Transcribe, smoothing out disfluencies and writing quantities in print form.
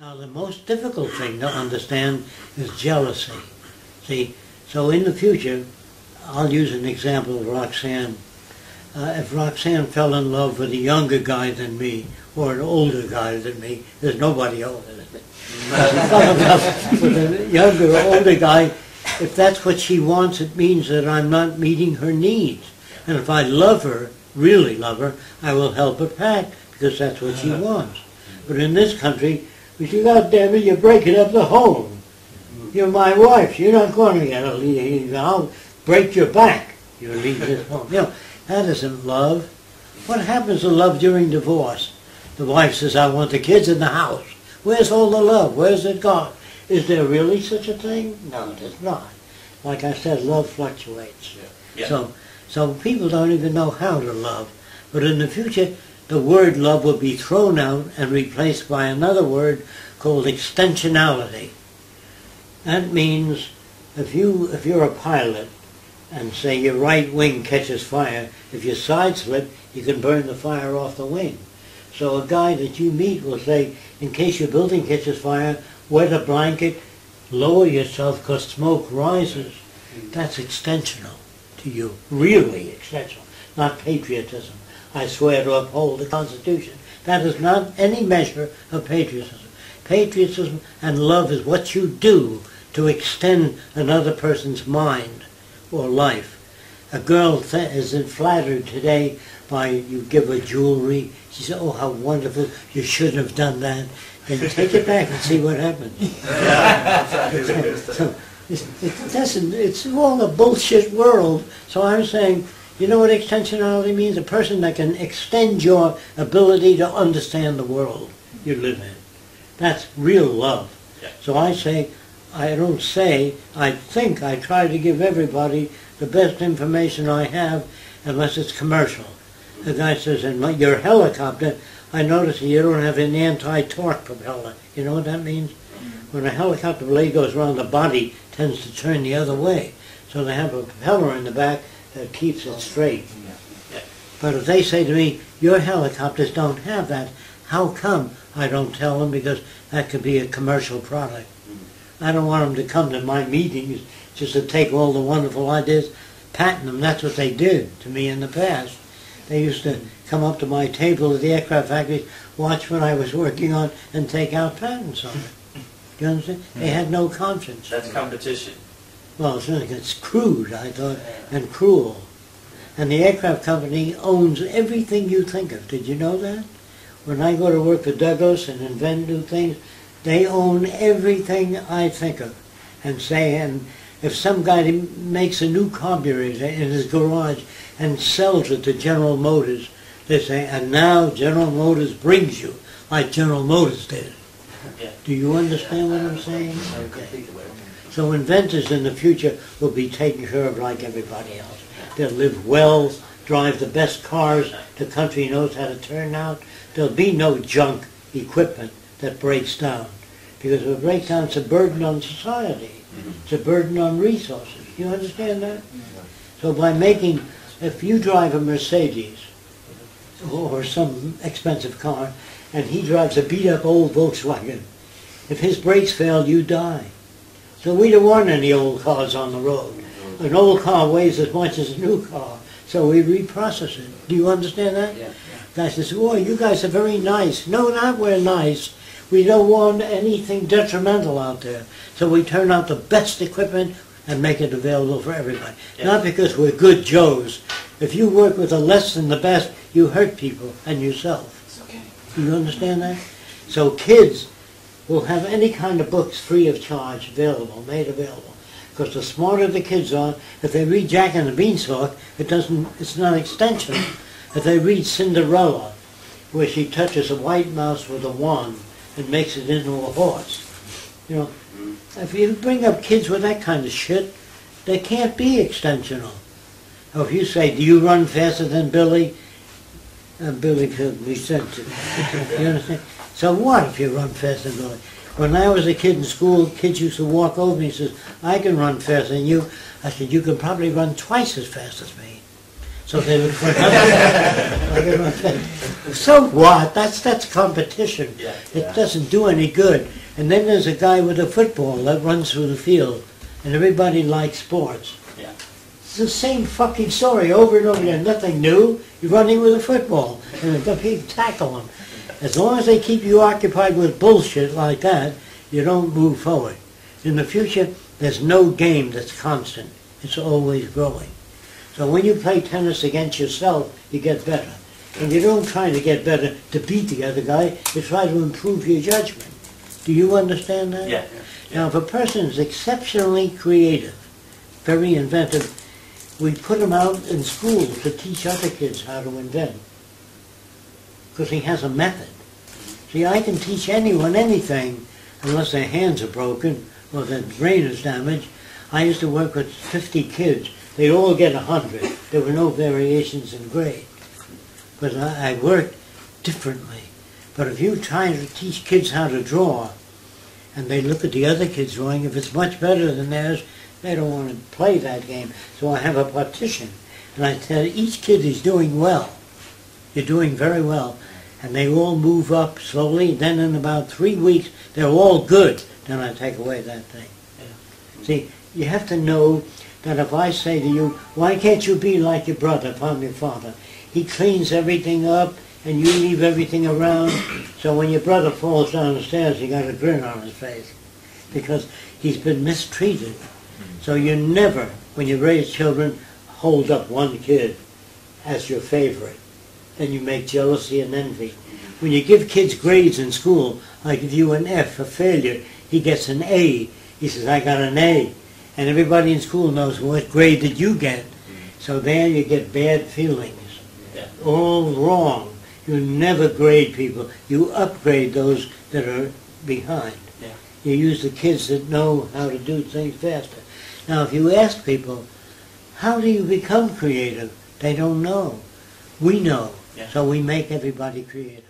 Now, the most difficult thing to understand is jealousy. See, so in the future, I'll use an example of Roxanne. If Roxanne fell in love with a younger guy than me, or an older guy than me, there's nobody older than me. If she fell in love with a younger or older guy, if that's what she wants, it means that I'm not meeting her needs. And if I love her, really love her, I will help her pack, because that's what she wants. But in this country, we say, God damn it, you're breaking up the home. You're my wife. You're not going to get a leave. I'll break your back. You leave this home. You know, that isn't love. What happens to love during divorce? The wife says, I want the kids in the house. Where's all the love? Where's it gone? Is there really such a thing? No, there's not. Like I said, love fluctuates. Yeah. Yeah. So people don't even know how to love. But in the future, the word love will be thrown out and replaced by another word called extensionality. That means if you're a pilot and say your right wing catches fire, if you side slip, you can burn the fire off the wing. So a guy that you meet will say, in case your building catches fire, wet a blanket, lower yourself because smoke rises. That's extensional to you, really extensional, not patriotism. I swear to uphold the Constitution. That is not any measure of patriotism. Patriotism and love is what you do to extend another person's mind or life. A girl is flattered today by you give her jewelry. She says, oh, how wonderful, you shouldn't have done that. Then take it back and see what happens. So it's all a bullshit world. So I'm saying, you know what extensionality means? A person that can extend your ability to understand the world you live in. That's real love. Yeah. So I say, I think I try to give everybody the best information I have, unless it's commercial. The guy says, in your helicopter, I notice you don't have an anti-torque propeller. You know what that means? When a helicopter blade goes around, the body tends to turn the other way. So they have a propeller in the back that keeps it straight. But if they say to me, your helicopters don't have that, how come? I don't tell them, because that could be a commercial product. I don't want them to come to my meetings just to take all the wonderful ideas, patent them. That's what they did to me in the past. They used to come up to my table at the aircraft factory, watch what I was working on, and take out patents on it. Do you understand? They had no conscience. That's competition. Well, it's crude, I thought, and cruel. And the aircraft company owns everything you think of. Did you know that? When I go to work for Douglas and invent new things, they own everything I think of. And if some guy makes a new carburetor in his garage and sells it to General Motors, they say, and now General Motors brings you, like General Motors did. Yeah. Do you understand what I'm saying? Okay. So inventors in the future will be taken care of like everybody else. They'll live well, drive the best cars the country knows how to turn out. There'll be no junk equipment that breaks down. Because if it breaks down, it's a burden on society. It's a burden on resources. You understand that? So by making, if you drive a Mercedes or some expensive car, and he drives a beat-up old Volkswagen, if his brakes fail, you die. So we don't want any old cars on the road. An old car weighs as much as a new car, so we reprocess it. Do you understand that? Yeah. Guy says, oh, you guys are very nice. No, not we're nice. We don't want anything detrimental out there. So we turn out the best equipment and make it available for everybody. Yeah. Not because we're good Joes. If you work with the less than the best, you hurt people and yourself. It's okay. Do you understand that? So kids will have any kind of books free of charge available, made available. Because the smarter the kids are, if they read Jack and the Beanstalk, it's not extension. If they read Cinderella, where she touches a white mouse with a wand and makes it into a horse, you know, if you bring up kids with that kind of shit, they can't be extensional. Or if you say, do you run faster than Billy? Billy couldn't be sensitive. You understand? So what if you run faster than Billy? When I was a kid in school, kids used to walk over me and says, I can run faster than you. I said, you can probably run twice as fast as me. so they look for another. So what? That's competition. Yeah. It doesn't do any good. And then there's a guy with a football that runs through the field, and everybody likes sports. Yeah. It's the same fucking story over and over again. Nothing new. You're running with a football, and the people tackle them. As long as they keep you occupied with bullshit like that, you don't move forward. In the future, there's no game that's constant. It's always growing. So when you play tennis against yourself, you get better. And you don't try to get better to beat the other guy. You try to improve your judgment. Do you understand that? Yeah. Now, if a person is exceptionally creative, very inventive, we put him out in school to teach other kids how to invent. Because he has a method. See, I can teach anyone anything unless their hands are broken or their brain is damaged. I used to work with 50 kids. They'd all get 100. There were no variations in grade. Because I worked differently. But if you try to teach kids how to draw, and they look at the other kids drawing, if it's much better than theirs, they don't want to play that game. So I have a partition. And I tell each kid is doing well. You're doing very well. And they all move up slowly. Then in about 3 weeks, they're all good. Then I take away that thing. Yeah. See, you have to know that if I say to you, why can't you be like your brother, if I'm your father? He cleans everything up, and you leave everything around. So when your brother falls down the stairs, you got a grin on his face. Because he's been mistreated. So you never, when you raise children, hold up one kid as your favorite. Then you make jealousy and envy. When you give kids grades in school, I give you an F, a failure. He gets an A. He says, I got an A. And everybody in school knows, what grade did you get? So there you get bad feelings. Yeah. All wrong. You never grade people. You upgrade those that are behind. Yeah. You use the kids that know how to do things faster. Now, if you ask people, how do you become creative? They don't know. We know. Yeah. So we make everybody creative.